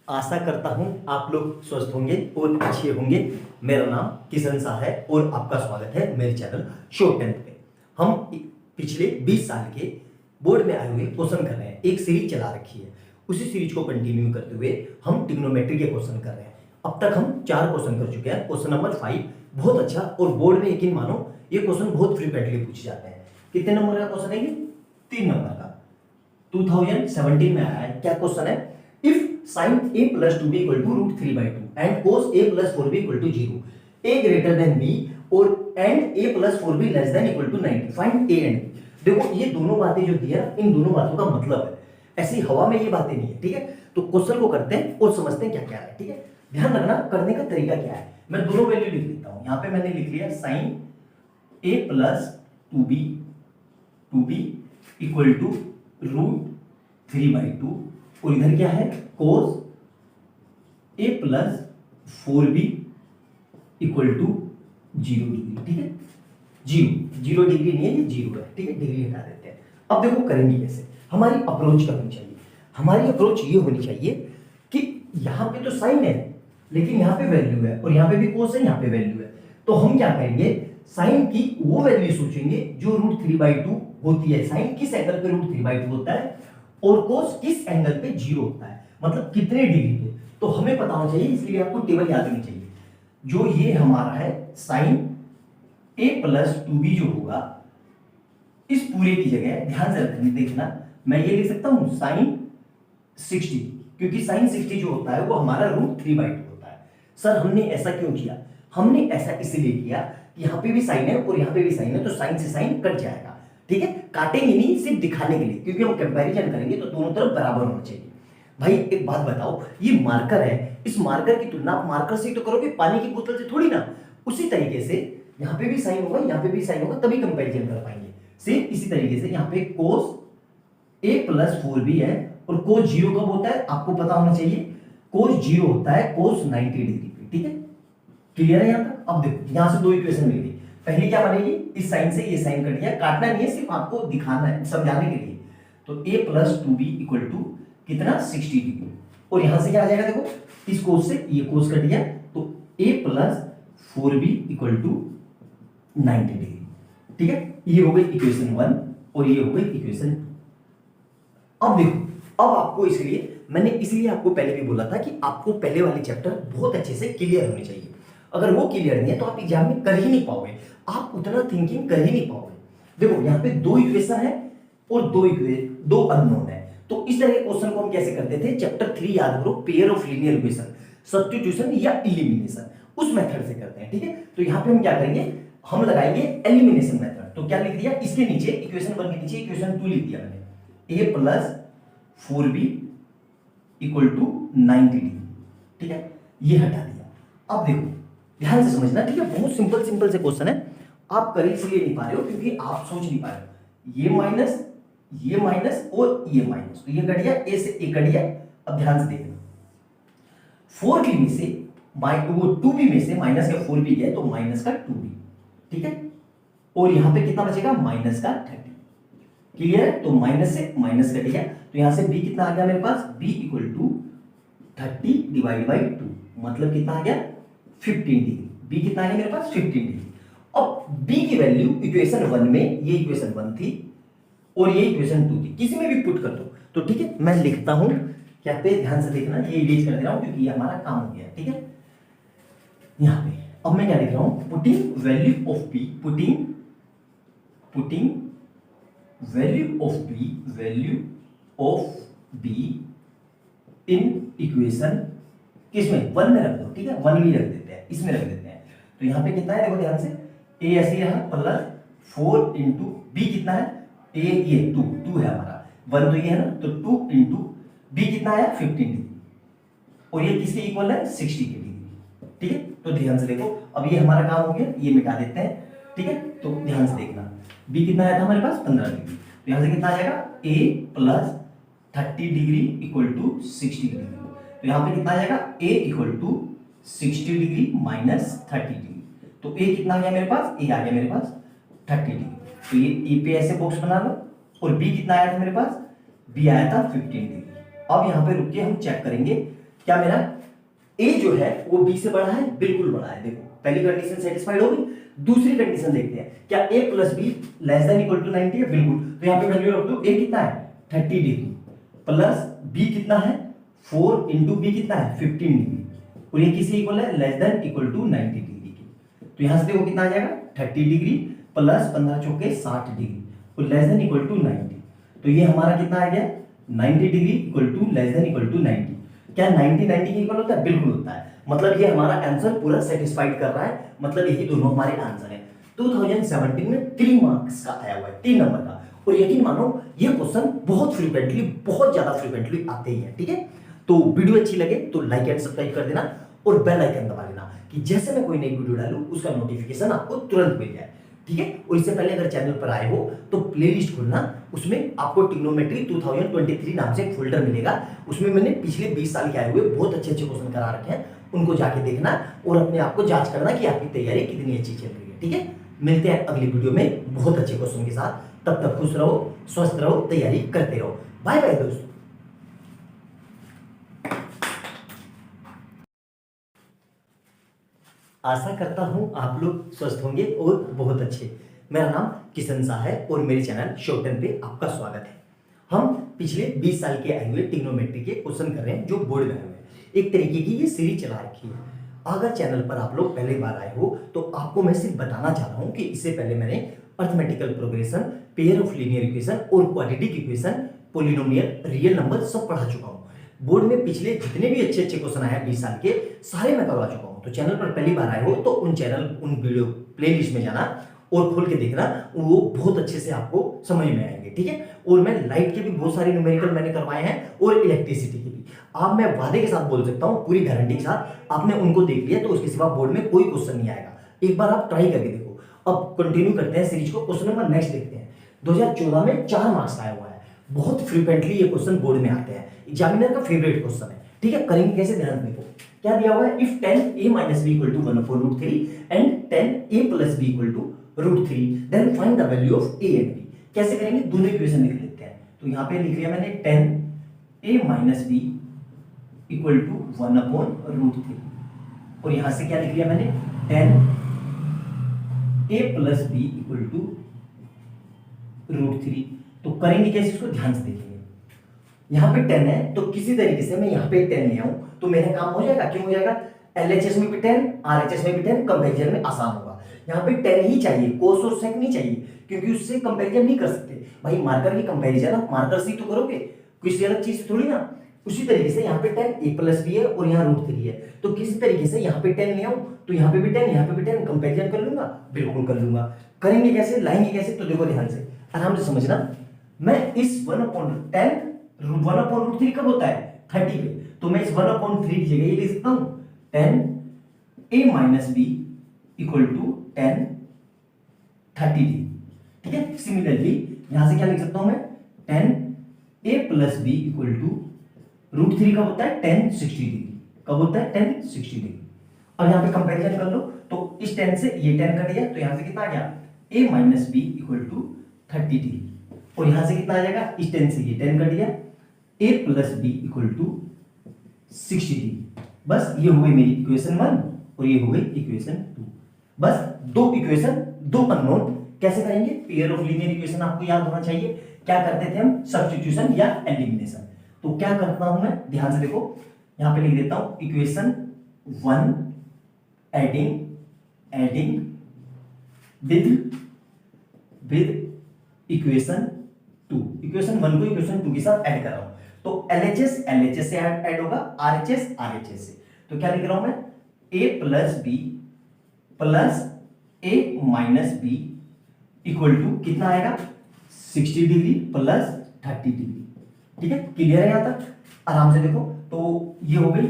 आशा करता हूं आप लोग स्वस्थ होंगे और अच्छे होंगे। मेरा नाम किशन शाह है और आपका स्वागत है मेरे चैनल शॉर्ट टेंथ पे। हम पिछले 20 साल के बोर्ड में आए हुए क्वेश्चन कर रहे हैं। एक सीरीज चला रखी है, उसी सीरीज को कंटिन्यू करते हुए हम ट्रिग्नोमेट्री के क्वेश्चन कर रहे हैं। अब तक हम 4 क्वेश्चन कर चुके हैं। क्वेश्चन नंबर 5 बहुत अच्छा, और बोर्ड में यकीन मानो ये क्वेश्चन बहुत फ्रीक्वेंटली पूछे जाते हैं। कितने नंबर का क्वेश्चन है ये? 3 नंबर का, 2017 में आया है। क्या क्वेश्चन है? If sin a plus 2b equal to root 3 by 2 and cos a plus 4b equal to 0, a greater than b और and a plus 4b less than equal to 90, find a and b। देखो ये दोनों बातें जो दी है, इन दोनों बातों का मतलब है। ऐसी हवा में ये बातें नहीं है, ठीक है। तो क्वेश्चन को करते हैं और समझते हैं क्या क्या है, ठीक है। ध्यान रखना करने का तरीका क्या है। मैं दोनों वैल्यू लिख देता हूं। यहां पे मैंने लिख लिया sin a plus 2b equal to root 3 by 2 और इधर क्या है cos a plus 4b equal to 0 degree, ठीक है। 0 डिग्री नहीं है, ये 0 है, ठीक है। डिग्री हटा देते हैं। अब देखो करेंगे कैसे। हमारी अप्रोच क्या होनी चाहिए? हमारी अप्रोच ये होनी चाहिए कि यहां पे तो साइन है लेकिन यहां पे वैल्यू है, और यहां पे भी cos है, यहां पे वैल्यू है। तो हम क्या करेंगे, साइन की वो वैल्यू सोचेंगे जो रूट 3 by 2 होती है। साइन किस एंगल पे रूट 3 by 2 होता है और cos किस एंगल पे 0 होता है, मतलब कितने डिग्री पे। तो हमें पता होना चाहिए, इसलिए आपको टेबल याद होनी चाहिए। जो ये हमारा है sin a plus 2b जो होगा, इस पूरे की जगह ध्यान से रखना, देखना मैं ये लिख सकता हूं sin 60, क्योंकि sin 60 जो होता है वो हमारा रूट 3 by 2 होता है। सर हमने ऐसा क्यों किया? हमने ऐसा इसलिए किया कि यहाँ पे भी साइन है और यहाँ पे भी साइन है, तो साइन से साइन कट जाएगा, ठीक है। काटेंगे नहीं, सिर्फ दिखाने के लिए, क्योंकि हम कंपैरिजन करेंगे तो दोनों तरफ बराबर होना चाहिए। भाई एक बात बताओ, ये मार्कर है, इस मार्कर की तुलना आप मार्कर से तो करोगे, पानी की बोतल से थोड़ी ना। उसी तरीके से यहाँ पे भी साइन होगा, यहाँ पे भी साइन होगा, तभी कंपैरिजन कर पाएंगे। सेम इसी तरीके से यहाँ पे cos a plus 4b है और cos 0 कब होता है आपको पता होना चाहिए। cos 0 होता है cos 90 डिग्री पे, ठीक है। क्लियर है यहाँ तक? अब देखो यहाँ से दो इक्वेशन मिल गई। पहली क्या बनेगी, इस साइन से ये साइन कट गया, काटना नहीं है, सिर्फ आपको दिखाना है, समझाने के लिए। तो a plus 2b equal to कितना 60 डिग्री, और यहां से क्या आ जाएगा, देखो इस कोस से ये कोस कट गया, तो a plus 4b equal to 90 degree, ठीक है। ये हो गई इक्वेशन 1 और ये हो गई इक्वेशन 2। अब देखो, अब आपको इसलिए आपको पहले भी बोला था कि आपको पहले वाले चैप्टर बहुत अच्छे से क्लियर होने चाहिए। अगर वो क्लियर नहीं है तो आप एग्जाम में कर ही नहीं पाओगे, आप उतना थिंकिंग कर ही नहीं पाओगे। देखो यहाँ पे 2 इक्वेशन है और 2 अननोन है। तो इस तरह के क्वेश्चन को हम कैसे करते थे, चैप्टर 3 याद करो, pair of linear equation, substitution या एलिमिनेशन, उस मेथड से करते हैं, ठीक है। तो यहाँ पे हम क्या करेंगे, हम लगाएंगे एलिमिनेशन मेथड। तो क्या लिख दिया, इसके नीचे इक्वेशन 1 के नीचे इक्वेशन 2 लिख दिया मैंने, a plus 4b equal to 90 degree, ठीक है, ये हटा दिया। अब देखो ध्यान से समझना, ठीक है। बहुत सिंपल से क्वेश्चन है, आप कर इसलिए नहीं पा रहे हो क्योंकि आप सोच नहीं पा रहे हो। ये माइनस और ये माइनस, तो ये कट गया, ए से ए कट गया। अब ध्यान से देखना, 4b में से वो 2b में से माइनस का 4b गया तो माइनस का 2b, ठीक है। और यहां पे कितना बचेगा, माइनस का 30। क्लियर है? तो माइनस से माइनस कट गया, तो यहां से b कितना आ गया मेरे पास, b equal to 30 divide by 2, मतलब कितना आ गया 15 डिग्री। b कितना आ गया मेरे पास 15 डिग्री। अब b की वैल्यू इक्वेशन 1 में, ये इक्वेशन 1 थी और ये इक्वेशन 2 थी, किसी में भी पुट कर दो तो ठीक है। मैं लिखता हूं क्या पे, ध्यान से देखना, ये इरेज कर दे रहा हूं क्योंकि ये हमारा काम हो गया, ठीक है। यहां पे अब मैं क्या लिख रहा हूं, putting value of b, putting value of b in equation किसमें, 1 में रख दो, ठीक है। 1 भी रख देते हैं, इसमें रख देते हैं। तो यहां पे कितना है, देखो ध्यान से, a ऐसे रहा प्लस 4 इंटू b कितना है, a ये 2 है हमारा, 1 तो ये है ना, तो 2 इंटू b कितना आया 15 डिग्री, और ये किसके इक्वल है 60 की डिग्री, ठीक है। तो ध्यान से देखो, अब ये हमारा काम हो गया, ये मिटा देते हैं, ठीक है। तो ध्यान से देखना, b कितना आया था हमारे पास 15 डिग्री, तो यहां से कितना आ जाएगा a plus 30 degree equal to 60 degree. तो यहां पे कितना आ जाएगा, a equal to 60 degree minus 30 degree. तो a कितना आ गया मेरे पास, a आ गया मेरे पास 30 डिग्री। तो ये ए पे ऐसे बॉक्स बना लो, और बी कितना आया था मेरे पास, बी आया था 15 डिग्री। अब यहाँ पे रुक के हम चेक करेंगे क्या मेरा ए जो है वो बी से बड़ा है, बिल्कुल बड़ा है। देखो पहली कंडीशन सेटिस्फाइड हो गई। दूसरी कंडीशन देखते हैं, क्या a plus b less than equal to 90 है, बिल्कुल। तो यहाँ पे वैल्यू रख दो, ए कितना है 30 डिग्री प्लस बी कितना है 4 इंटू बी कितना है 15 डिग्री, और ये किसी इक्वल है less than equal to 90 degree की। तो यहाँ से देखो कितना आ जाएगा 30 डिग्री प्लस 15 चौके 60 डिग्री और लेस देन इक्वल टू 90। तो ये हमारा कितना आ गया 90 degree equal to less than equal to 90। क्या 90 90 के इक्वल होता है, बिल्कुल होता है। मतलब ये हमारा आंसर पूरा सेटिस्फाइड कर रहा है, मतलब यही दोनों हमारे आंसर है। 2017 में 3 मार्क्स का आया हुआ है, 3 नंबर का। और यकीन मानो ये क्वेश्चन बहुत फ्रीक्वेंटली, बहुत ज्यादा फ्रीक्वेंटली आते ही है, ठीक है। तो वीडियो अच्छी लगे तो लाइक एंड सब्सक्राइब कर देना और बेल आइकन दबा लेना कि जैसे मैं कोई नई वीडियो डालूं उसका नोटिफिकेशन आपको तुरंत मिल जाए, ठीक है। और इससे पहले अगर चैनल पर आए हो तो प्लेलिस्ट खोलना, उसमें आपको ट्रिग्नोमेट्री 2023 नाम से एक फोल्डर मिलेगा। उसमें मैंने पिछले 20 साल के आए हुए बहुत अच्छे अच्छे क्वेश्चन करा रखे हैं, उनको जाके देखना और अपने आप को जांच करना कि आपकी तैयारी कितनी अच्छी चल रही है, ठीक है। मिलते हैं अगली वीडियो में बहुत अच्छे क्वेश्चन के साथ। तब तक खुश रहो, स्वस्थ रहो, तैयारी करते रहो। बाय बाय दोस्तों। आशा करता हूं आप लोग स्वस्थ होंगे और बहुत अच्छे। मेरा नाम किशन शाह है और मेरे चैनल शॉर्टन पे आपका स्वागत है। हम पिछले 20 साल के आए हुए ट्रिग्नोमेट्री के क्वेश्चन कर रहे हैं जो बोर्ड में आए हुए हैं। एक तरीके की ये सीरीज चला रखी है। अगर चैनल पर आप लोग पहली बार आए हो तो आपको मैं सिर्फ बताना चाहता हूं कि इससे पहले मैंने arithmetical progression, pair of linear equation और quadratic equation, polynomial, real number सब पढ़ा चुका हूं। बोर्ड में पिछले जितने भी अच्छे अच्छे क्वेश्चन आए 20 साल के सारे मैं करवा चुका हूं। तो चैनल पर पहली बार आए हो तो उन वीडियो प्लेलिस्ट में जाना और खोल के देखना, वो बहुत अच्छे से आपको समझ में आएंगे, ठीक है। और मैं लाइट के भी बहुत सारे न्यूमेरिकल मैंने करवाए हैं और इलेक्ट्रिसिटी के भी। आप मैं वादे के साथ बोल सकता हूं, पूरी गारंटी के साथ, आपने उनको देख लिया तो उसके सिवा बोर्ड में कोई क्वेश्चन नहीं आएगा। एक बार आप ट्राई करके देखो। अब कंटिन्यू करते हैं सीरीज को। क्वेश्चन नंबर नेक्स्ट देखते हैं। 2014 में 4 मार्क्स आया हुआ है। बहुत फ्रीक्वेंटली ये क्वेश्चन बोर्ड में आते हैं, एग्जामिनर का फेवरेट क्वेश्चन है, ठीक है। करेंगे कैसे, ध्यान देखो। क्या दिया हुआ है, if 10a minus b equal to 1/√3 and 10a plus b equal to √3 then find the value of a and b। कैसे करेंगे, दोनों इक्वेशन लिख लेते हैं। तो यहाँ पे लिख लिया मैंने 10a minus b equal to 1/√3 और यहाँ से क्या लिख लिया मैंने 10a plus b equal to √3। तो करेंगे कैसे इसको, ध्यान से देखेंगे। यहाँ पे 10 है तो किसी तरीके से मैं यहाँ पे 10 ले आऊं तो मेरा काम हो जाएगा। क्यों हो जाएगा, LHS में भी 10, RHS में भी 10, कंपैरिजन में आसान होगा। यहाँ पे 10 ही चाहिए, कोस और सेक नहीं चाहिए, क्योंकि उससे कंपैरिजन नहीं कर सकते भाई। मार्कर की कंपैरिजन आप मार्कर से ही तो करोगे, किसी अलग चीज थोड़ी ना। उसी तरीके से यहाँ पे 10 a प्लस b है और यहाँ √3 है, तो किसी तरीके से यहाँ पे 10 ले आऊं तो यहाँ पे भी 10, यहाँ पे भी 10, कंपैरिजन कर लूंगा, बिल्कुल कर लूंगा। करेंगे कैसे, लाएंगे कैसे, तो देखो ध्यान से, आराम से समझना। मैं इस 1/10 1/√3 कब होता है 30 पे, तो मैं इस 1/3 की जगह ये लिख सकता हूं 10a minus b equal to 10 30d, ठीक है। सिमिलरली यहां से क्या लिख सकता हूं मैं 10a plus b equal to √3 कब होता है 10 60 डिग्री, कब होता है 10 60 डिग्री। अब यहां पे कंपैरिजन कर लो तो इस 10 से ये 10 कट गया तो यहां से कितना आ गया a minus b equal to 30 degree, और यहां से कितना आ जाएगा इस 10 से ये 10 कट गया a plus b equal to 60 degree. बस ये हो गई मेरी इक्वेशन 1 और ये हो गई इक्वेशन 2। बस दो इक्वेशन, दो अननोन। कैसे करेंगे, पेयर ऑफ लीनियर इक्वेशन आपको याद होना चाहिए। क्या करते थे हम, सब्स्टिट्यूशन या एलिमिनेशन। तो क्या करता हूं मैं, ध्यान से देखो, यहां पे लिख देता हूं equation 1 adding with equation 2। Equation 1 को इक्वेशन 2 के साथ ऐड कर रहा हूं तो LHS से ऐड होगा, RHS से। तो क्या लिख रहा हूं मैं a plus b plus a minus b equal to कितना आएगा 60 डिग्री प्लस 30 डिग्री, ठीक है। क्लियर है यहां तक, आराम से देखो। तो ये हो गई।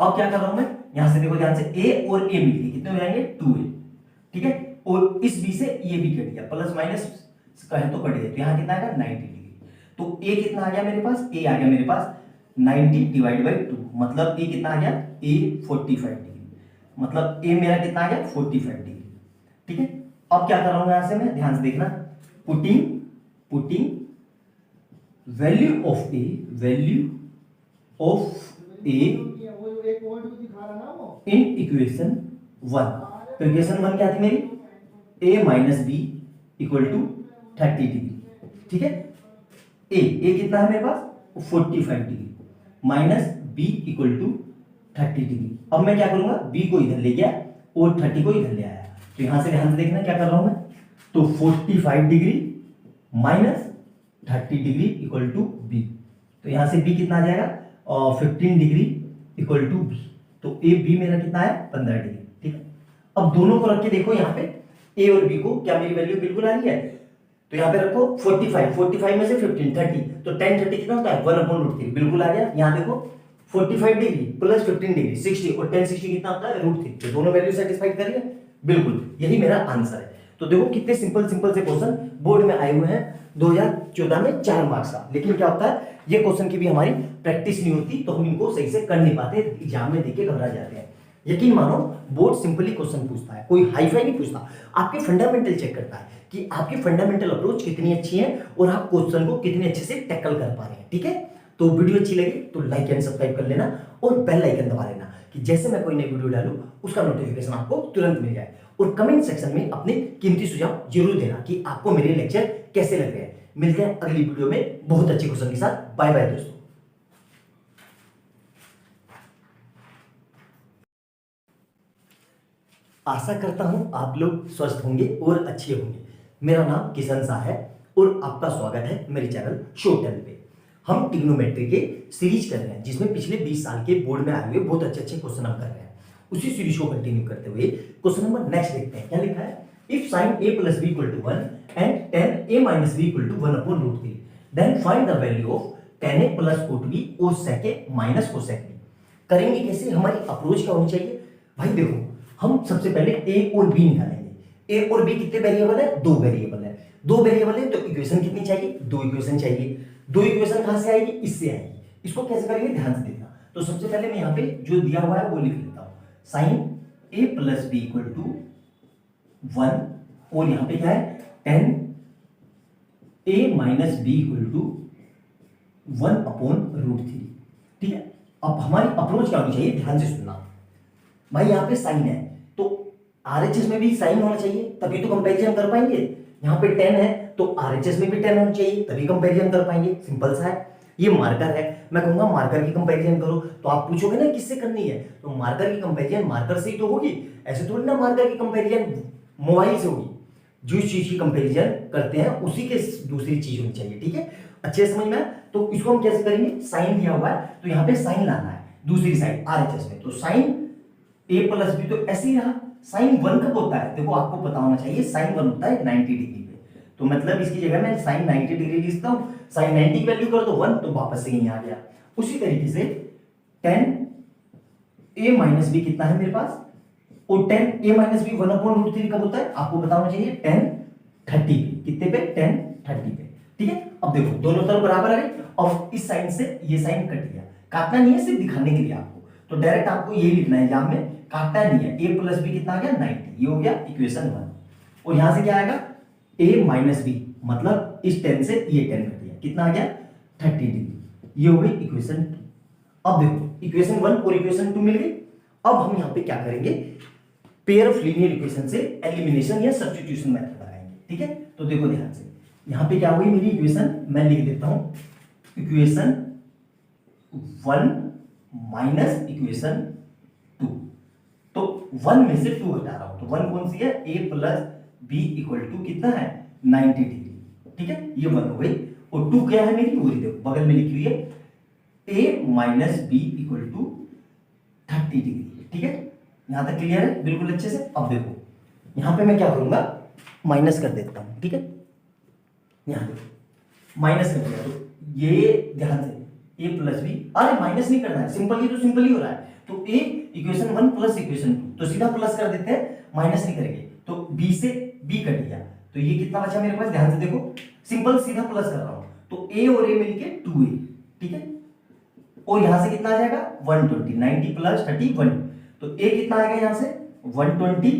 अब क्या कर रहा हूं मैं, यहां से देखो ध्यान से, a और a मिलके कितने हो जाएंगे 2a, ठीक है। और इस b से ये भी कट गया, प्लस माइनस कहे तो कट गया, तो यहां कितना आएगा 90 डिग्री। तो a कितना आ गया मेरे पास, a आ गया मेरे पास 90 डिवाइड बाई 2, मतलब a कितना आ गया a 45 डिग्री, मतलब a मेरा कितना आ गया 45 डिग्री, ठीक है। अब क्या कर रहा हूं यहां से मैं, ध्यान से देखना, putting value of in equation 1। तो इक्वेशन 1 क्या थी मेरी, a minus b equal to 30 degree, ठीक है। ए कितना है मेरे पास 45 degree minus b equal to 30 degree. अब मैं क्या करूंगा, बी को इधर ले गया और 30 को इधर ले आया। तो यहां से ध्यान से देखना क्या कर रहा हूं मैं, तो 45 degree minus 30 degree equal to b. तो यहां से बी कितना आ जाएगा, 15 डिग्री इक्वल टू बी। तो ए बी मेरा कितना है 15 डिग्री, ठीक है। अब दोनों को रख के देखो यहाँ पे ए और बी को, क्या मेरी वैल्यू बिल्कुल आ रही है। तो यहाँ पे रखो 45 में से 15 30, तो 10 30 कितना होता है 1/√3, बिल्कुल आ गया। यहाँ देखो 45 डिग्री प्लस 15 डिग्री 60 और 10 60 कितना होता है √3। तो दोनों वैल्यू सेटिस्फाइड कर रही है, बिल्कुल यही मेरा आंसर है। तो देखो कितने सिंपल से क्वेश्चन बोर्ड में आए हुए हैं 2014 में 4 मार्क्स का। लेकिन क्या होता है, ये क्वेश्चन की भी हमारी प्रैक्टिस नहीं होती, तो हम इनको सही से कर नहीं पाते, एग्जाम में देके घबरा जाते हैं। यकीन मानो बोर्ड सिंपली क्वेश्चन पूछता है, कोई हाई फाई नहीं पूछता, आपके फंडामेंटल चेक करता है कि आपकी फंडामेंटल अप्रोच कितनी अच्छी है और आप क्वेश्चन को कितने अच्छे से टैकल कर पा रहे हैं, ठीक है। तो वीडियो अच्छी लगी तो लाइक एंड सब्सक्राइब कर लेना और बेल आइकन दबा लेना कि जैसे मैं कोई नई वीडियो डालूं उसका नोटिफिकेशन आपको तुरंत मिल जाए। और कमेंट सेक्शन में अपने कीमती सुझाव जरूर देना कि आपको मेरे लेक्चर कैसे लग रहे हैं। मिलते हैं अगली वीडियो में बहुत अच्छे क्वेश्चन के साथ। बाय बाय दोस्तों। आशा करता हूं आप लोग स्वस्थ होंगे और अच्छे होंगे। मेरा नाम किशन शाह है और आपका स्वागत है मेरे चैनल शो टेल पे। हम ट्रिग्नोमेट्री के सीरीज कर रहे हैं जिसमें पिछले 20 साल के बोर्ड में आए हुए बहुत अच्छे खुश्चन हम कर रहे हैं। उसी सीरीज को कंटिन्यू करते हुए क्वेश्चन नंबर नेक्स्ट देखते हैं। क्या लिखा है, if sin a plus b equal to 1 and tan a minus b equal to 1/√3 then find the value of tan a plus cot b और sec a minus cosec b। करेंगे कैसे, हमारी approach क्या होनी चाहिए भाई। देखो हम सबसे पहले a और b निकालेंगे। a और b कितने वेरिएबल है, 2 वेरिएबल है। 2 वेरिएबल है तो इक्वेशन कितनी चाहिए, 2 इक्वेशन चाहिए। 2 इक्वेशन कहां से आएगी, इससे आएगी। इसको कैसे करेंगे ध्यान से देखना। तो सबसे पहले मैं यहाँ पे जो दिया हुआ है वो लिख लेता हूं, sin a plus b equal to 1 और यहां पे क्या है tan a minus b equal to 1/√3, ठीक है। अब हमारी अप्रोच क्या होनी चाहिए, ध्यान से सुनना भाई। यहां पे साइन है तो आरएचएस में भी साइन होना चाहिए, तभी तो कंपैरिजन कर पाएंगे। यहां पे 10 है तो आरएचएस में भी 10 होना चाहिए, तभी कंपैरिजन कर पाएंगे। सिंपल सा है। ये मार्कर है, मैं कहूंगा मार्कर की कंपैरिजन करो, तो आप पूछोगे ना किससे करनी है, तो मार्कर की कंपैरिजन मार्कर से ही तो होगी। ऐसे थोड़ी ना मार्कर की कंपैरिजन मोबाइल से होगी। जो चीज की कंपैरिजन करते हैं उसी के दूसरी चीज होनी चाहिए, ठीक है। अच्छे समझ में। तो इसको हम कैसे करेंगे, साइन दिया हुआ है तो यहाँ पे साइन लाना है दूसरी साइड आरएचएस में। तो साइन a प्लस बी तो ऐसे ही रहा। साइन 1 कब होता है, देखो आपको पता होना चाहिए साइन 1 होता है 90 डिग्री पे। तो मतलब इसकी जगह मैं साइन 90 डिग्री लिखता हूं। साइन 90 की वैल्यू कर दो 1 तो वापस से यहीं आ गया। उसी तरीके से tan a माइनस बी कितना है मेरे पास, और tan a माइनस बी 1/√3 कब होता है, आपको बताना चाहिए tan 30 पे। कितने पे, tan 30 पे, ठीक है। अब देखो दोनों तरफ बराबर आ गए और इस साइन से ये साइन कट गया। काटना नहीं है, सिर्फ दिखाने के लिए आपको। तो डायरेक्ट आपको ये लिखना है एग्जाम में, काटना नहीं है। a प्लस बी कितना आ गया 90, ये हो गया इक्वेशन 1। और यहां से क्या आएगा a माइनस बी, मतलब इस 10 से ये 10 कट गया, कितना आ गया 30 डिग्री, ये हो गई इक्वेशन 2। अब देखो इक्वेशन 1 और इक्वेशन 2 मिल गई। अब हम यहां पे क्या करेंगे, पेयर ऑफ लीनियर इक्वेशन से एलिमिनेशन या सब्स्टिट्यूशन मेथड लगाएंगे, ठीक है। तो देखो ध्यान से, यहां पे क्या हुई मेरी इक्वेशन, मैं लिख देता हूं इक्वेशन 1 माइनस इक्वेशन 2। तो 1 में से 2 हटा रहा हूं, तो 1 कौन सी है, a plus b equal to कितना है 90 डिग्री, ठीक है। ये 1 हो गई। और 2 क्या है मेरी, पूरी देखो बगल में लिखी हुई है a minus b equal to 30 degree, ठीक है। यहां तक क्लियर है बिल्कुल अच्छे से। अब देखो यहां पे मैं क्या करूंगा, माइनस कर देता हूं, ठीक है। यहां देखो माइनस कर दिया, तो ये ध्यान से a प्लस बी, अरे माइनस नहीं करना है, सिंपल, ये तो सिंपल ही हो रहा है। तो a इक्वेशन 1 प्लस इक्वेशन 2, तो सीधा प्लस कर देते हैं, माइनस नहीं करेंगे। तो b से b कट गया, तो ये कितना बचा मेरे पास, ध्यान से देखो, सिंपल सीधा प्लस कर रहा हूं। तो a और a मिलके 2a, ठीक है। और यहां से कितना आ जाएगा 120, 90 प्लस 30 1। तो a कितना आएगा यहां से 120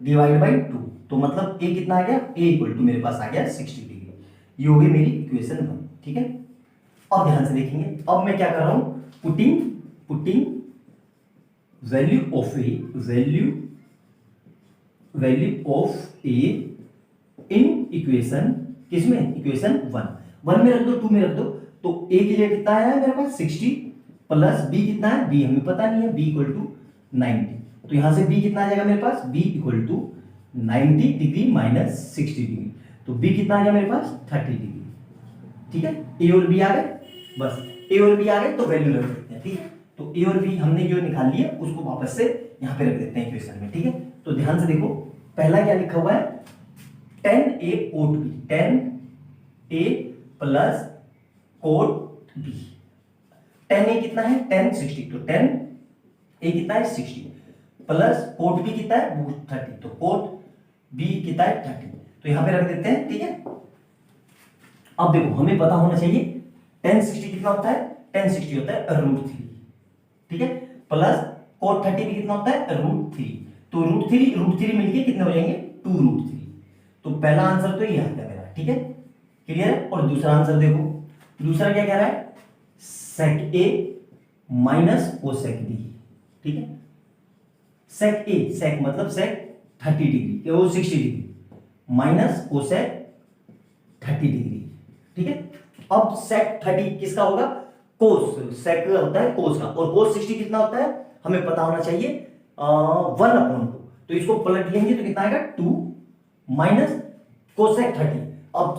डिवाइड बाई 2, तो मतलब a कितना आ गया, a इक्वल टू मेरे पास आ गया 60 डिग्री। ये हो गई मेरी इक्वेशन 1, ठीक है। अब ध्यान से देखेंगे, अब मैं क्या कर रहा हूं, putting putting value of A in equation, किसमें, इक्वेशन 1 में रख दो, 2 में रख दो। तो a के लिए कितना आया है मेरे पास 60 प्लस b कितना है, b हमें पता नहीं है, b इक्वल टू 90। तो यहां से b कितना आ जाएगा मेरे पास, b equal to 90 degree minus 60 degree. तो b कितना आ गया मेरे पास 30 डिग्री। ठीक है, a और b आ गए, बस a और b आ गए तो वैल्यू रख देते हैं। ठीक है, तो a और b हमने जो निकाल लिया उसको वापस से यहाँ पे रख देते हैं इक्वेशन में। ठीक है, तो ध्यान से देखो, पहला क्या लिखा हुआ है, 10a cot b, 10a plus cot b। 10a कितना है, 10 60, तो 10a कितना है 60 प्लस कोट b कितना है 30, तो कोट b कितना है 30। तो यहां पे रख देते हैं। ठीक है, अब देखो हमें पता होना चाहिए 10 60 कितना होता है, 10 60 होता है √3। ठीक है, प्लस कोट 30 भी कितना होता है √3। तो √3 मिलके कितने हो जाएंगे 2√3। तो पहला आंसर तो ये आता है मेरा। ठीक है, क्लियर है। और दूसरा आंसर देखो, दूसरा क्या कह रहा है, sec a minus cosec b। ठीक है, sec a, sec मतलब sec 30 डिग्री, वो 60 डिग्री माइनस कोसेक 30 डिग्री। ठीक है, अब sec 30 किसका होगा, कोस, sec होता है कोस का, और कोस 60 कितना होता है हमें पता होना चाहिए 1/2। तो इसको पलट लेंगे तो कितना आएगा 2 माइनस कोसेक 30। अब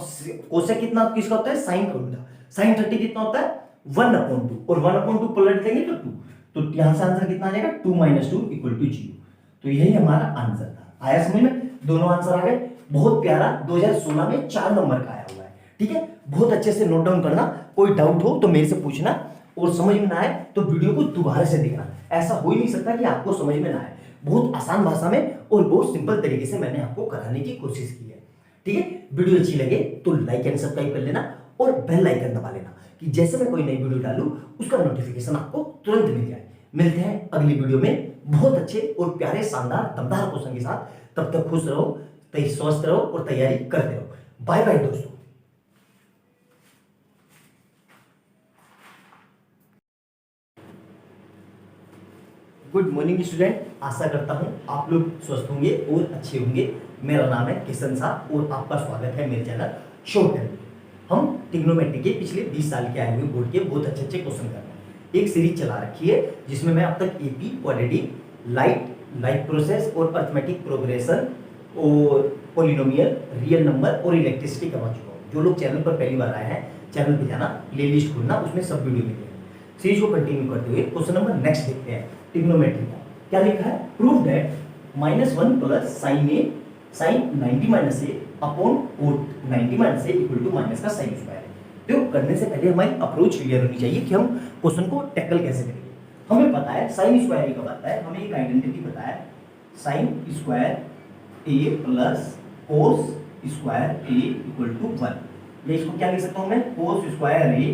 कोसेक कितना किसका होता है, साइन का उल्टा, साइन 30 कितना होता है 1/2, और 1/2 पलट देंगे तो 2। तो यहां से आंसर कितना आ जाएगा 2 - 2 = 0। तो यही हमारा आंसर था। आया समझ में, दोनों आंसर आ गए। बहुत प्यारा, 2016 में 4 नंबर का आया हुआ है। ठीक है, बहुत अच्छे से नोट डाउन करना, कोई डाउट हो तो मेरे से पूछना, और समझ में ना आए तो वीडियो को दोबारा से देखना। ऐसा हो ही नहीं सकता कि आपको समझ में ना आए। बहुत आसान भाषा में और बहुत सिंपल तरीके से मैंने आपको कराने की कोशिश की है। ठीक है, वीडियो अच्छी लगे तो लाइक एंड सब्सक्राइब कर लेना, और बेल आइकन दबा लेना कि जैसे मैं कोई नई वीडियो डालूं उसका नोटिफिकेशन आपको तुरंत मिल जाए। मिलते हैं अगली वीडियो में बहुत अच्छे और प्यारे शानदार दमदार क्वेश्चन के साथ। तब तक खुश रहो, स्वस्थ रहो और तैयारी करते रहो। बाय बाय दोस्तों। गुड मॉर्निंग स्टूडेंट, आशा करता हूं आप लोग स्वस्थ होंगे और अच्छे होंगे। मेरा नाम है किशन साहब और आपका स्वागत है मेरे चैनल शॉर्ट टाइम। हम ट्रिग्नोमेट्री के पिछले 20 साल के आए हुए बोर्ड के बहुत अच्छे अच्छे क्वेश्चन कर रहे हैं। एक सीरीज चला रखी है जिसमें मैं अब तक एपी, क्वाड्रेटिक, लाइट प्रोसेस और अर्थमेटिक प्रोग्रेशन और पॉलिनोमियल, रियल नंबर और इलेक्ट्रिसिटी करवा चुका हूँ। जो लोग चैनल पर पहली बार आए हैं, चैनल पे जाना, प्लेलिस्ट खोलना, उसमें सब वीडियो मिलेंगे। सीरीज को कंटिन्यू करते हुए क्वेश्चन नंबर नेक्स्ट देखते हैं। ट्रिग्नोमेट्री का क्या लिखा है, prove that -1 plus sine a sine 90 - a upon cot 90 - a equal to minus का साइन स्क्वायर है। तो करने से पहले हमारी अप्रोच क्लियर होनी चाहिए कि हम क्वेश्चन को टैकल कैसे करेंगे। हमें पता है साइन स्क्वायर कब आता है, हमें एक आइडेंटिटी पता है, sine square a plus cos square a equal to 1। या इसको क्या लिख सकता हूं मैं, cos square a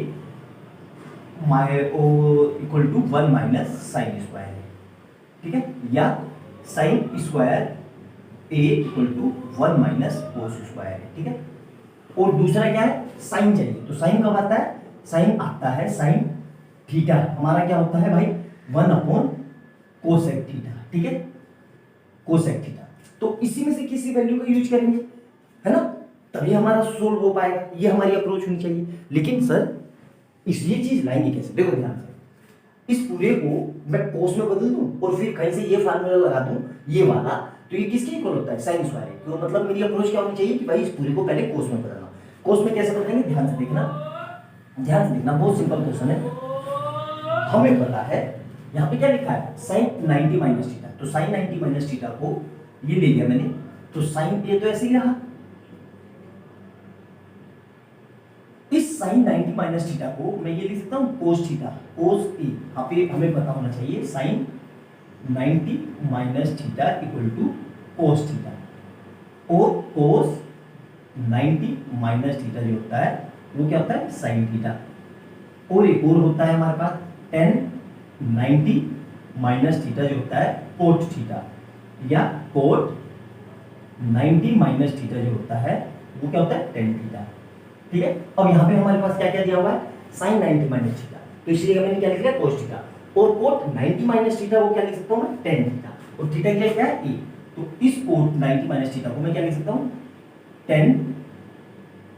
equal to 1 minus sine square. ठीक है, या sine square a equal to 1 minus cos square है। ठीक है, और दूसरा क्या है, साइन चाहिए। तो साइन कब आता है, साइन आता है साइन थीटा, हमारा क्या होता है भाई 1 अपॉन कोसेक थीटा। ठीक है, कोसेक थीटा। तो इसी में से किसी वैल्यू का यूज करेंगे, है ना, तभी हमारा सोल्व हो पाएगा। ये हमारी अप्रोच होनी चाहिए। लेकिन सर ये चीज लाएंगे कैसे, देखो ध्यान से, इस पूरे को मैं कोस में बदल दूं और फिर कहीं से ये फार्मूला लगा दूं ये वाला, तो ये किसके इक्वल होता है, साइन स्क्वायर। तो मतलब मेरी अप्रोच क्या होनी चाहिए कि भाई इस पूरे को पहले कोस में बदलना। कोस में कैसे बदलेंगे, ध्यान से देखना, बहुत सिंपल क्वेश्चन है। हमें पता है यहाँ पे क्या लिखा है, साइन 90 - थीटा। तो साइन 90 - थीटा को ये ले लिया मैंने, तो साइन ए तो ऐसे ही रहा। इस साइन 90 - थीटा को मैं ये लिख सकता हूँ कोस थीटा, कोस ए। यहाँ पे हमें पता होना चाहिए sine 90 - theta equal to cos theta, और कोस 90 - थीटा जो होता है वो क्या होता है साइन थीटा। और एक और होता है हमारे पास tan 90 - थीटा जो होता है कोट थीटा, या कोट 90 - थीटा जो होता है वो क्या होता है tan थीटा। ठीक है, अब यहाँ पे हमारे पास क्या क्या दिया हुआ है, साइन 90 - थीटा, तो इसलिए मैंने क्या लिख लिया कोस थीटा। और कोट 90 माइनस थीटा वो क्या लिख सकता हूँ मैं, टेन थीटा, और थीटा क्या क्या है, ए। तो इस कोट 90 माइनस थीटा को मैं क्या लिख सकता हूँ, टेन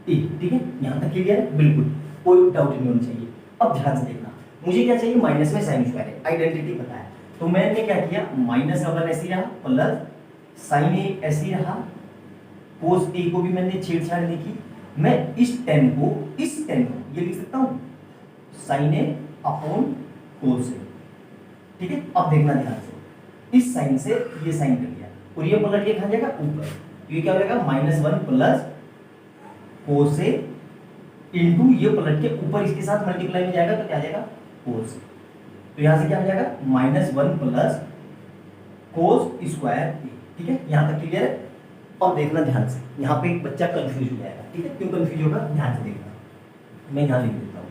ए। ठीक है, यहां तक क्लियर है, बिल्कुल कोई डाउट नहीं होना चाहिए। अब ध्यान से देखना, मुझे क्या चाहिए, माइनस में साइन स्क्वायर है, आइडेंटिटी पता है, तो मैंने क्या किया, माइनस का वन ऐसे रहा प्लस साइन ए ऐसे रहा, कोस ए को भी मैंने छेड़छाड़ नहीं की, मैं इस टेन को ये लिख सकता हूं साइन ए अपॉन कोस ए। ठीक है, अब देखना ध्यान से, इस साइन से ये साइन कर दिया और ये पलट के कहां जाएगा, ऊपर, तो ये क्या हो जाएगा -1 प्लस कोस ए इंटू ये पलट के ऊपर इसके साथ मल्टीप्लाई में जाएगा तो क्या आ जाएगा, कोस। तो यहां से क्या हो जाएगा, -1 प्लस कोस स्क्वायर ए। ठीक है, यहां तक क्लियर है। और देखना ध्यान से, यहाँ पे एक बच्चा कंफ्यूज हो जाएगा। ठीक है, क्यों कंफ्यूज होगा, ध्यान से देखना, मैं यहाँ लिख देता हूँ।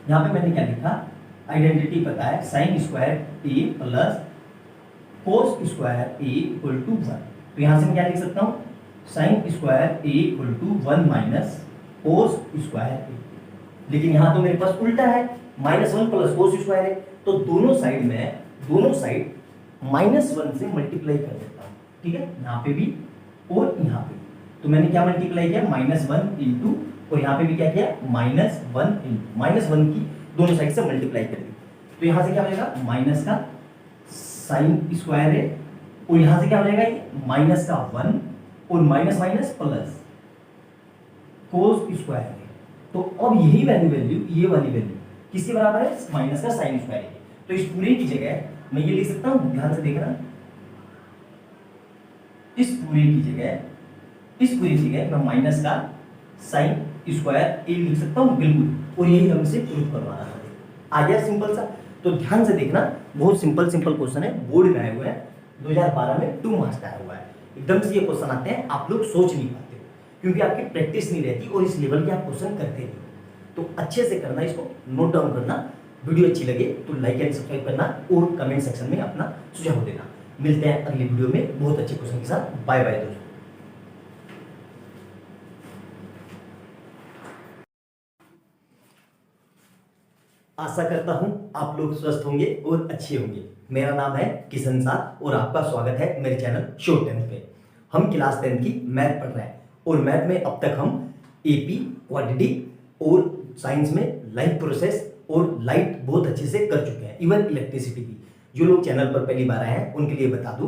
यहाँ पे मैंने क्या लिखा, आइडेंटिटी पता है, sine square a plus cos square a equal to 1। तो यहाँ से मैं क्या लिख सकता हूँ, sine square a equal to 1 minus cos square a. लेकिन यहाँ तो मेरे पास उल्टा है, -1 प्लस कोस स्क्वायर है, तो दोनों साइड -1 से मल्टीप्लाई कर देता हूँ। ठीक है, यहाँ पे भी और यहाँ पे, तो मैंने क्या मल्टीप्लाई किया, -1 इंटू, और यहाँ पे भी क्या किया, -1 की दोनों साइड से मल्टीप्लाई कर दी। तो यहाँ से क्या हो जाएगा, माइनस का साइन स्क्वायर है, और यहाँ से क्या हो जाएगा, माइनस का 1 और minus minus plus cos square है। तो अब यही वैल्यू ये वाली वैल्यू किसके बराबर है, माइनस का साइन स्क्वायर है। तो इस पूरे की जगह मैं ये लिख सकता हूँ, ध्यान से देखना, इस पूरी की जगह मैं माइनस का साइन स्क्वायर ए लिख सकता हूँ, बिल्कुल, और यही हमसे प्रूफ करवाना है। आ गया सिंपल सा। तो ध्यान से देखना, बहुत सिंपल क्वेश्चन है, बोर्ड में आए हुए हैं, 2012 में 2 मार्क्स का आया हुआ है। एकदम से ये क्वेश्चन आते हैं, आप लोग सोच नहीं पाते हो, क्योंकि आपकी प्रैक्टिस नहीं रहती और इस लेवल के आप क्वेश्चन करते नहीं हो। तो अच्छे से करना, इसको नोट डाउन करना। वीडियो अच्छी लगे तो लाइक एंड सब्सक्राइब करना और कमेंट सेक्शन में अपना सुझाव देना। मिलते हैं अगली वीडियो में बहुत अच्छे क्वेश्चन के साथ। बाय बाय दोस्तों। आशा करता हूं आप लोग स्वस्थ होंगे और अच्छे होंगे। मेरा नाम है किशन साह और आपका स्वागत है मेरे चैनल शॉर्ट 10th पे। हम क्लास 10th की मैथ पढ़ रहे हैं और मैथ में अब तक हम एपी, क्वाड्रेटिक और साइंस में लाइफ प्रोसेस और लाइट बहुत अच्छे से कर चुके हैं, इवन इलेक्ट्रिसिटी भी। जो लोग चैनल पर पहली बार आए हैं उनके लिए बता दूं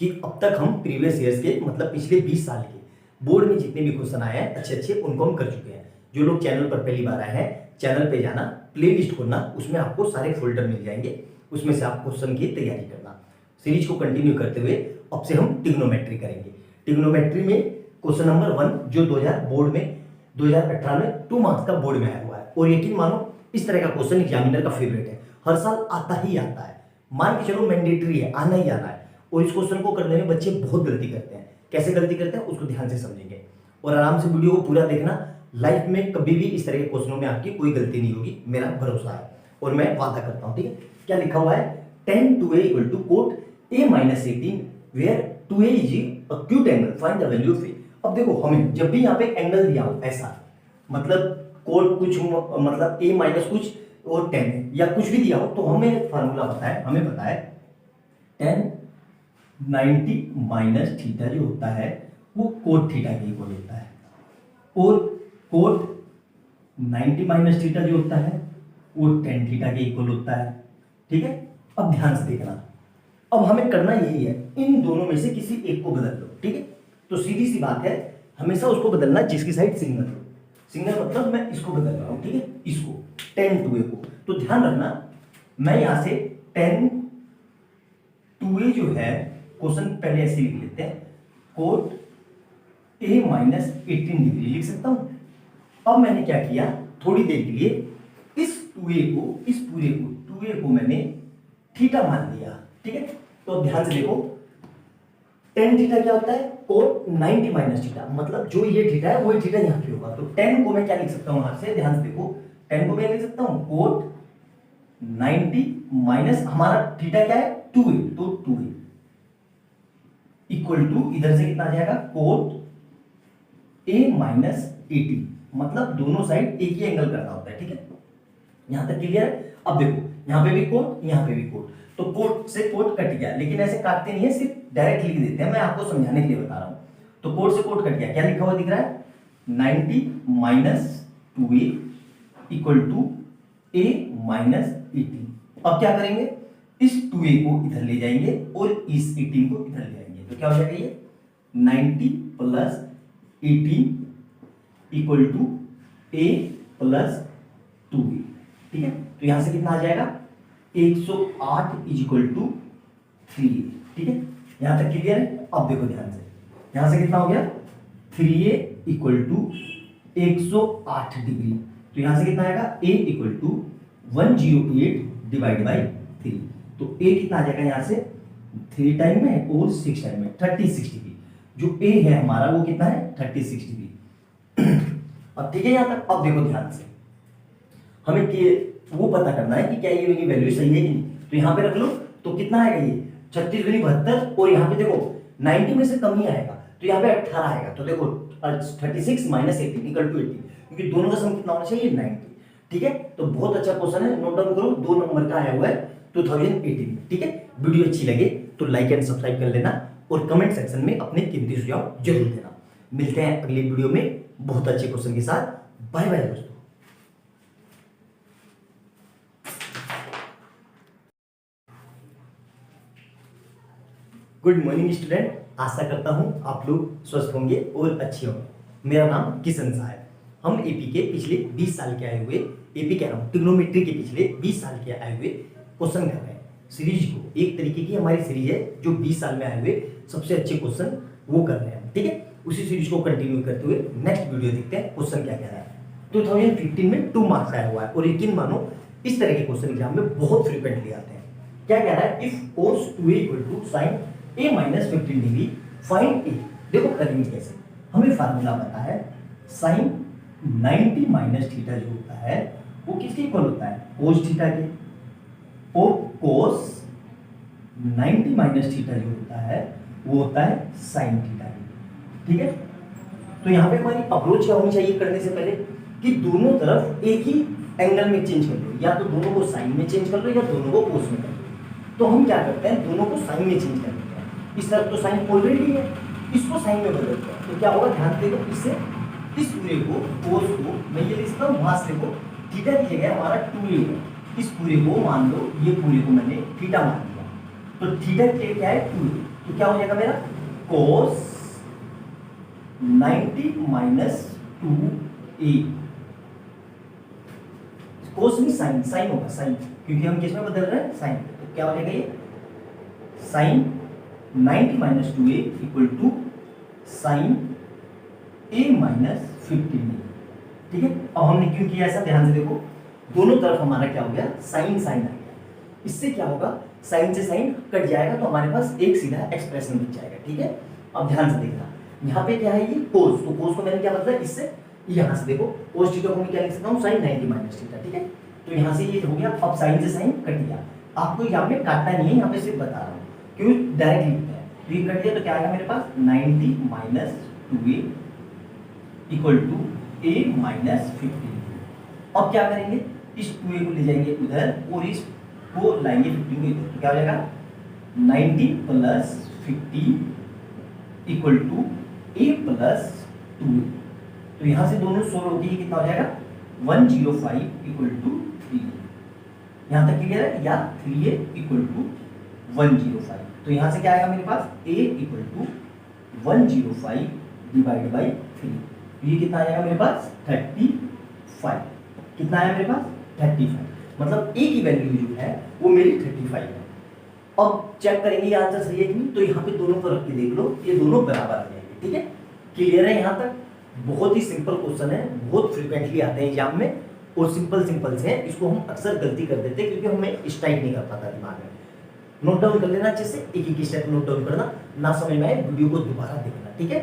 कि अब तक हम प्रीवियस ईयर्स के, मतलब पिछले 20 साल के बोर्ड में जितने भी क्वेश्चन आए हैं अच्छे उनको हम कर चुके हैं। जो लोग चैनल पर पहली बार आए हैं, चैनल पे जाना, प्लेलिस्ट खोलना, उसमें आपको सारे फोल्डर मिल जाएंगे, उसमें से आप क्वेश्चन की तैयारी करना। सीरीज को कंटिन्यू करते हुए अब से हम ट्रिग्नोमेट्री करेंगे। ट्रिग्नोमेट्री में क्वेश्चन नंबर 1 जो 2018 में 2 मार्क्स का बोर्ड में आया हुआ है, और यकीन मानो इस तरह का क्वेश्चन एग्जामिनर का फेवरेट है, हर साल आता ही आता है, मान के चलो मैंडेटरी है, आना ही आना है। और इस क्वेश्चन को करने में बच्चे बहुत गलती करते हैं। कैसे गलती करते हैं उसको ध्यान से समझेंगे और आराम से वीडियो को पूरा देखना। लाइफ में कभी भी इस तरह के क्वेश्चनों में आपकी कोई गलती नहीं होगी, मेरा भरोसा है और मैं वादा करता हूं। ठीक है, क्या लिखा हुआ है, tan 2a equal to cot a minus 18 where 2a is acute angle, find the value of a। अब देखो, हमें जब भी यहाँ पे एंगल दिया हो ऐसा, मतलब कोट कुछ, मतलब a माइनस कुछ और 10 या कुछ भी दिया हो, तो हमें फार्मूला पता है, हमें पता है tan 90 माइनस थीटा जो होता है वो कोट थीटा के इक्वल होता है, और कोट 90 माइनस थीटा जो होता है वो tan थीटा के इक्वल होता है। ठीक है, अब ध्यान से देखना, अब हमें करना यही है, इन दोनों में से किसी एक को बदल लो। ठीक है, तो सीधी सी बात है, हमेशा उसको बदलना जिसकी साइड सिग्नल हो। सिग्नल मतलब मैं इसको बदल रहा हूं, ठीक है, इसको tan 2a को। तो ध्यान रखना, मैं यहां से tan 2a जो है, क्वेश्चन पहले ऐसे लिख लेते हैं, कोट a माइनस 18 डिग्री लिख सकता हूं। अब मैंने क्या किया, थोड़ी देर के लिए इस 2a को, इस पूरे को 2a को मैंने थीटा मान लिया। ठीक है, तो ध्यान से देखो, tan थीटा क्या होता है, कोट 90 माइनस थीटा, मतलब जो ये थीटा है वही थीटा यहां पे होगा। तो tan को मैं क्या लिख सकता हूं, यहां से ध्यान से देखो, tan को मैं लिख सकता हूं कोट 90 माइनस, हमारा थीटा क्या है 2a, तो 2a इक्वल टू, इधर से कितना आ जाएगा, कोट a माइनस 18, मतलब दोनों साइड एक ही एंगल करना होता है। ठीक है, यहां तक क्लियर है। अब देखो, यहाँ पे भी कोट, यहाँ पे भी कोट, तो कोट से कोट कट गया, लेकिन ऐसे काटते नहीं है, सिर्फ डायरेक्ट लिख देते हैं, मैं आपको समझाने के लिए बता रहा हूँ। तो कोट से कोट कट गया, क्या लिखा हुआ दिख रहा है, 90 minus 2a equal to a minus 18। अब क्या करेंगे, इस 2a को इधर ले जाएंगे और इस 18 को इधर ले आएंगे, तो क्या हो जाएगा ये 90 plus 18 equal to a plus 2a। ठीक है, तो यहां से कितना आ जाएगा 108 इज इक्वल टू 3a। ठीक है, यहां तक क्लियर है। अब देखो ध्यान से, यहां से कितना हो गया 3a इक्वल टू 108 डिग्री, तो यहां से कितना आएगा a equal to 108 divide by 3, तो a कितना आ जाएगा यहां से 3 टाइम में और 6 टाइम में 36 डिग्री। जो a है हमारा वो कितना है 36 डिग्री। अब ठीक है यहां तक। अब देखो ध्यान से, हमें वो पता करना है कि क्या ये मेरी वैल्यू सही है कि नहीं, तो यहां पे रख लो, तो कितना आएगा ये 36 दूनी 72, और यहाँ पे देखो 90 में से कम ही आएगा, तो यहाँ पे 18 आएगा, तो देखो 36 माइनस 18 इक्वल टू 80, क्योंकि दोनों का सम कितना होना चाहिए 90। ठीक है, तो बहुत अच्छा क्वेश्चन है, नोट डाउन करो, 2 नंबर का आया हुआ है 2018 में। ठीक है, वीडियो अच्छी लगे तो लाइक एंड सब्सक्राइब कर लेना, और कमेंट सेक्शन में अपने कीमती सुझाव जरूर देना। मिलते हैं अगली वीडियो में बहुत अच्छे क्वेश्चन के साथ। बाय बाय दोस्तों। गुड मॉर्निंग स्टूडेंट, आशा करता हूं आप लोग स्वस्थ होंगे और अच्छे होंगे। मेरा नाम किशन शाह है। हम एपी के पिछले 20 साल के आए हुए, एपी कह रहा हूं ट्रिग्नोमेट्री के पिछले 20 साल के आए हुए क्वेश्चन कर रहे हैं। सीरीज को एक तरीके की हमारी सीरीज है जो 20 साल में आए हुए सबसे अच्छे क्वेश्चन वो कर रहे हैं। ठीक है, उसी सीरीज को कंटिन्यू करते हुए नेक्स्ट वीडियो देखते हैं क्वेश्चन क्या कह रहा है। 2015 में 2 मार्क्स आया हुआ है, और यकीन मानो इस तरह के क्वेश्चन एग्जाम में बहुत फ्रीक्वेंटली आते हैं। क्या कह रहा है, if cos 2a equal to sin a minus 15 degree find a। देखो करेंगे कैसे, हमें फार्मूला पता है, sin 90 माइनस थीटा जो होता है वो किसके इक्वल होता है, cos थीटा के, और cos 90 माइनस थीटा जो होता है वो होता है sin थीटा के। ठीक है, तो यहाँ पे हमारी अप्रोच क्या होनी चाहिए करने से पहले, कि दोनों तरफ एक ही एंगल में चेंज कर लो, या तो दोनों को साइन में चेंज कर लो या दोनों को कोस में कर लो। तो हम क्या करते हैं, दोनों को साइन में चेंज कर लेते हैं। इस तरफ तो साइन ऑलरेडी है, इसको साइन में बदल देते हैं, तो क्या होगा ध्यान से देखो, इससे इस पूरे को कोस को मैं ये लिखता हूँ, वहां से देखो थीटा की जगह हमारा 2a है, इस पूरे को मान लो, ये पूरे को मैंने थीटा मान लिया, तो थीटा की जगह क्या है 2a, तो क्या हो जाएगा मेरा cos 90 माइनस 2a, कोस नहीं साइन, साइन होगा साइन, क्योंकि हम किस में बदल रहे हैं साइन, तो क्या हो जाएगा ये sine 90 minus 2a equal to sine a minus 15। ठीक है, अब हमने क्यों किया ऐसा, ध्यान से देखो, दोनों तरफ हमारा क्या हो गया साइन साइन आ गया, इससे क्या होगा साइन से साइन कट जाएगा, तो हमारे पास एक सीधा एक्सप्रेशन बच जाएगा। ठीक है, अब ध्यान से देखना, यहाँ पे क्या है ये कोस, तो कोस को मैंने क्या बदला, इससे यहाँ से देखो कोस थीटा को मैं क्या लिख सकता हूँ साइन 90 माइनस थीटा। ठीक है, तो यहाँ से ये हो गया, अब साइन से साइन कट गया, आपको यहाँ पे काटना नहीं है, यहाँ पे सिर्फ बता रहा हूँ क्यों डायरेक्ट लिखते हैं, तो ये कट गया, तो क्या आएगा मेरे पास 90 minus 2a equal to a minus 15। अब क्या करेंगे, इस 2a को ले जाएंगे उधर और इसको लाएंगे 15 को इधर, तो क्या हो जाएगा 90 plus 15 equal to a plus 2a, तो यहां से दोनों सोल्व होके ये कितना हो जाएगा 105 इक्वल टू 3। यहां तक क्लियर है, या 3a इक्वल टू 105, तो यहां से क्या आएगा मेरे पास a equal to 105 divide by 3, तो ये कितना आएगा मेरे पास 35। कितना आया मेरे पास 35, मतलब a की वैल्यू जो है वो मेरी 35 है। अब चेक करेंगे ये आंसर सही है कि नहीं, तो यहाँ पे दोनों को रख के देख लो, ये दोनों बराबर आ जाएंगे। ठीक है, क्लियर है यहाँ तक, बहुत ही सिंपल क्वेश्चन है, बहुत फ्रीक्वेंटली आते हैं एग्जाम में, और सिंपल से हैं, इसको हम अक्सर गलती कर देते हैं क्योंकि हमें स्ट्राइक नहीं कर पाता दिमाग में। नोट डाउन कर लेना अच्छे से, एक एक स्टेप नोट डाउन करना, ना समझ में आए वीडियो को दोबारा देखना। ठीक है,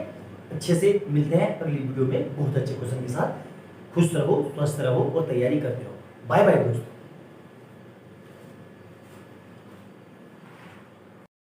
अच्छे से मिलते हैं अगली वीडियो में बहुत अच्छे क्वेश्चन के साथ। खुश रहो, स्वस्थ रहो और तैयारी करते रहो। बाय बाय दोस्तों।